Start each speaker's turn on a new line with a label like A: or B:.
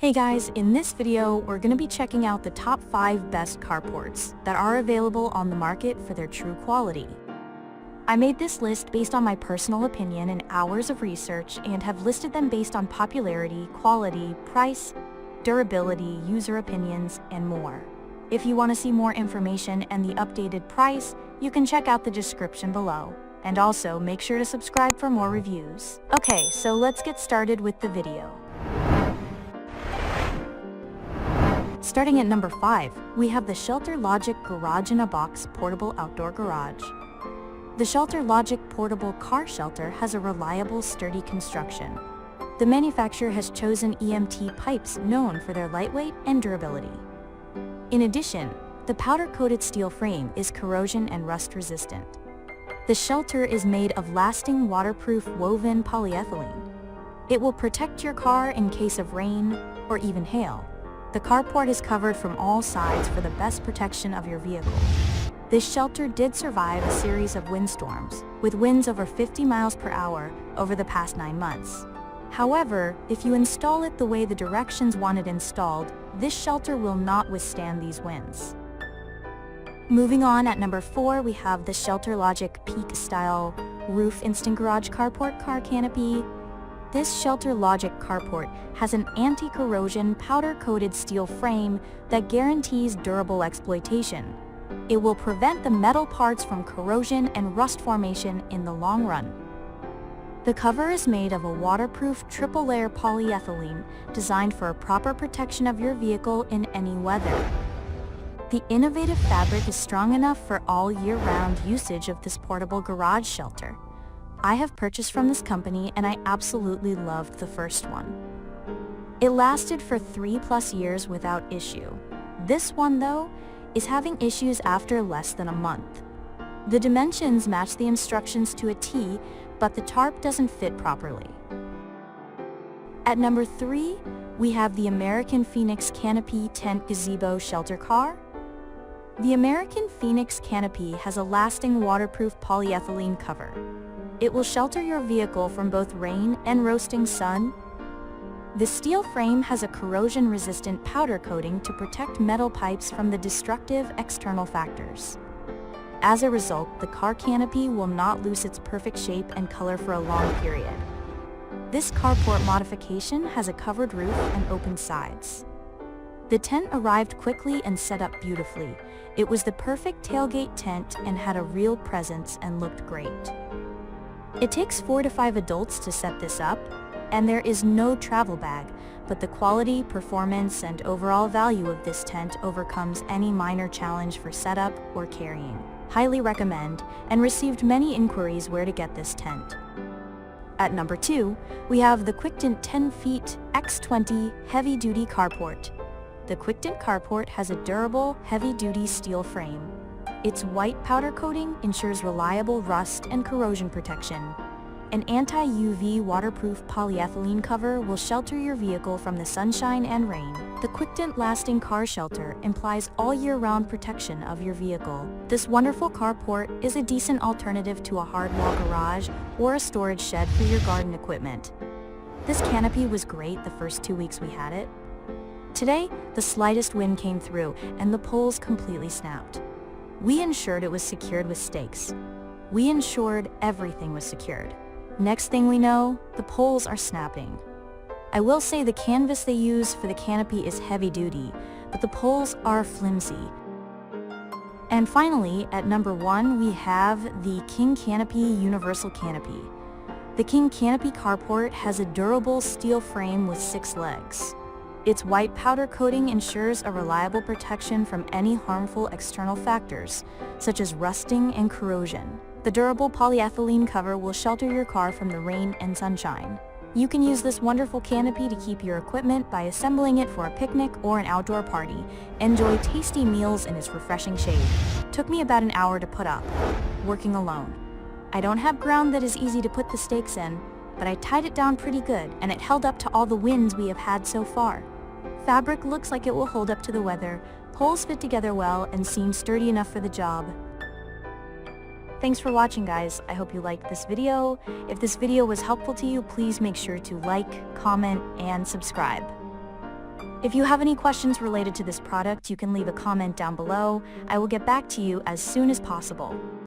A: Hey guys, in this video, we're going to be checking out the top 5 best carports that are available on the market for their true quality. I made this list based on my personal opinion and hours of research and have listed them based on popularity, quality, price, durability, user opinions, and more. If you want to see more information and the updated price, you can check out the description below. And also, make sure to subscribe for more reviews. Okay, so let's get started with the video. Starting at number 5, we have the ShelterLogic Garage in a Box Portable Outdoor Garage. The ShelterLogic Portable Car Shelter has a reliable, sturdy construction. The manufacturer has chosen EMT pipes known for their lightweight and durability. In addition, the powder-coated steel frame is corrosion and rust resistant. The shelter is made of lasting waterproof woven polyethylene. It will protect your car in case of rain or even hail. The carport is covered from all sides for the best protection of your vehicle. This shelter did survive a series of windstorms, with winds over 50 miles per hour over the past 9 months. However, if you install it the way the directions want it installed, this shelter will not withstand these winds. Moving on, at number 4, we have the ShelterLogic Peak Style Roof Instant Garage Carport Car Canopy. This ShelterLogic carport has an anti-corrosion powder-coated steel frame that guarantees durable exploitation. It will prevent the metal parts from corrosion and rust formation in the long run. The cover is made of a waterproof triple-layer polyethylene designed for a proper protection of your vehicle in any weather. The innovative fabric is strong enough for all year-round usage of this portable garage shelter. I have purchased from this company and I absolutely loved the first one. It lasted for 3+ years without issue. This one, though, is having issues after less than a month. The dimensions match the instructions to a T, but the tarp doesn't fit properly. At number 3, we have the American Phoenix Canopy Tent Gazebo Shelter Car. The American Phoenix Canopy has a lasting waterproof polyethylene cover. It will shelter your vehicle from both rain and roasting sun. The steel frame has a corrosion-resistant powder coating to protect metal pipes from the destructive external factors. As a result, the car canopy will not lose its perfect shape and color for a long period. This carport modification has a covered roof and open sides. The tent arrived quickly and set up beautifully. It was the perfect tailgate tent and had a real presence and looked great. It takes 4 to 5 adults to set this up, and there is no travel bag, but the quality, performance, and overall value of this tent overcomes any minor challenge for setup or carrying. Highly recommend, and received many inquiries where to get this tent. At number 2, we have the Quictent 10 feet X20 heavy-duty carport. The Quictent carport has a durable, heavy-duty steel frame. Its white powder coating ensures reliable rust and corrosion protection. An anti-UV waterproof polyethylene cover will shelter your vehicle from the sunshine and rain. The Quictent lasting car shelter implies all year-round protection of your vehicle. This wonderful carport is a decent alternative to a hard-wall garage or a storage shed for your garden equipment. This canopy was great the first 2 weeks we had it. Today, the slightest wind came through and the poles completely snapped. We ensured it was secured with stakes. We ensured everything was secured. Next thing we know, the poles are snapping. I will say the canvas they use for the canopy is heavy duty, but the poles are flimsy. And finally, at number 1, we have the King Canopy Universal Canopy. The King Canopy carport has a durable steel frame with 6 legs. Its white powder coating ensures a reliable protection from any harmful external factors, such as rusting and corrosion. The durable polyethylene cover will shelter your car from the rain and sunshine. You can use this wonderful canopy to keep your equipment by assembling it for a picnic or an outdoor party. Enjoy tasty meals in its refreshing shade. Took me about an hour to put up, working alone. I don't have ground that is easy to put the stakes in, but I tied it down pretty good, and it held up to all the winds we have had so far. Fabric looks like it will hold up to the weather, poles fit together well, and seem sturdy enough for the job. Thanks for watching, guys. I hope you liked this video. If this video was helpful to you, please make sure to like, comment, and subscribe. If you have any questions related to this product, you can leave a comment down below. I will get back to you as soon as possible.